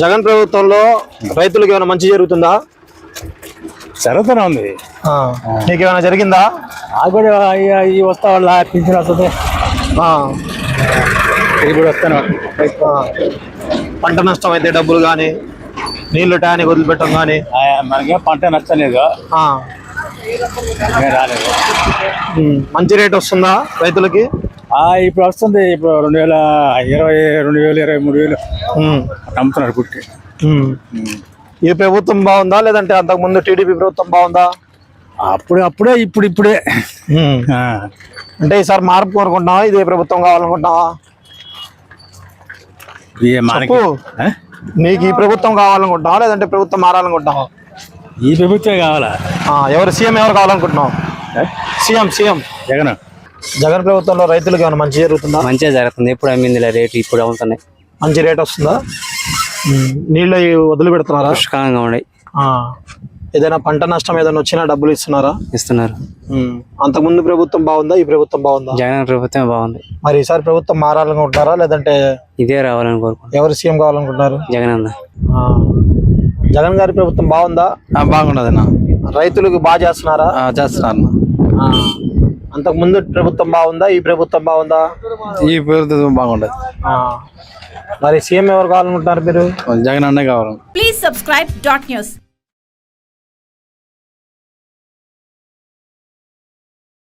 జగన్ ప్రభుత్వంలో రైతులకు ఏమైనా మంచి జరుగుతుందా? జరుగుతూనే ఉంది. నీకేమైనా జరిగిందా? నాకు కూడా ఈ వస్తా వాళ్ళ పింఛన్ వస్తుంది, ఇది కూడా వస్తాను. పంట నష్టం అయితే డబ్బులు కానీ, నీళ్లు టయానికి వదిలిపెట్టడం కానీ, మనకేం పంట నచ్చలేదు, రాలేదు. మంచి రేట్ వస్తుందా రైతులకి? ఇప్పుడు వస్తుంది. ఇప్పుడు 2020, 2023 అమ్ముతున్నారు పుట్టి. ఈ ప్రభుత్వం బాగుందా లేదంటే అంతకుముందు టీడీపీ ప్రభుత్వం బాగుందా? అప్పుడే ఇప్పుడే అంటే ఈసారి మార్పు కోరుకుంటున్నావా? ఇదే ప్రభుత్వం కావాలనుకుంటున్నావా? నీకు ఈ ప్రభుత్వం కావాలనుకుంటున్నావా లేదంటే ప్రభుత్వం మారాలనుకుంటున్నావా? ఈ ప్రభుత్వమే కావాలా? ఎవరు సీఎం ఎవరు కావాలనుకుంటున్నావు? సీఎం జగన్ ప్రభుత్వంలో రైతులకు ఏమైనా మంచి జరుగుతుందా? మంచిగా జరుగుతుంది. ఎప్పుడు అమ్మింది రేటు ఇప్పుడు అవుతున్నాయి. మంచి రేట్ వస్తుందా? నీళ్ళు వదిలిపెడుతున్నారా? పుష్కలంగా ఉన్నాయి. ఏదైనా పంట నష్టం ఏదైనా వచ్చినా డబ్బులు ఇస్తున్నారు. అంతకుముందు ప్రభుత్వం బాగుందా ఈ ప్రభుత్వం బాగుందా? జగన్ ప్రభుత్వం బాగుంది. మరి ఈసారి ప్రభుత్వం మారాలనుకుంటున్నారా లేదంటే ఇదే రావాలని కోరుకుంటున్నారు? ఎవరు సీఎం కావాలనుకుంటున్నారు? జగన్ అన్న. జగన్ గారి ప్రభుత్వం బాగుందా? బాగున్నదన్నా. రైతులకు బాగా చేస్తున్నారా? చేస్తున్నారు. అంతకుముందు ప్రభుత్వం బాగుందా ఈ ప్రభుత్వం బాగుందా? ఈ ప్రభుత్వం బాగుండదు. మరి సీఎం ఎవరు కావాలనుకుంటున్నారు మీరు? జగన్ అన్నే కావాలి. Please subscribe .news.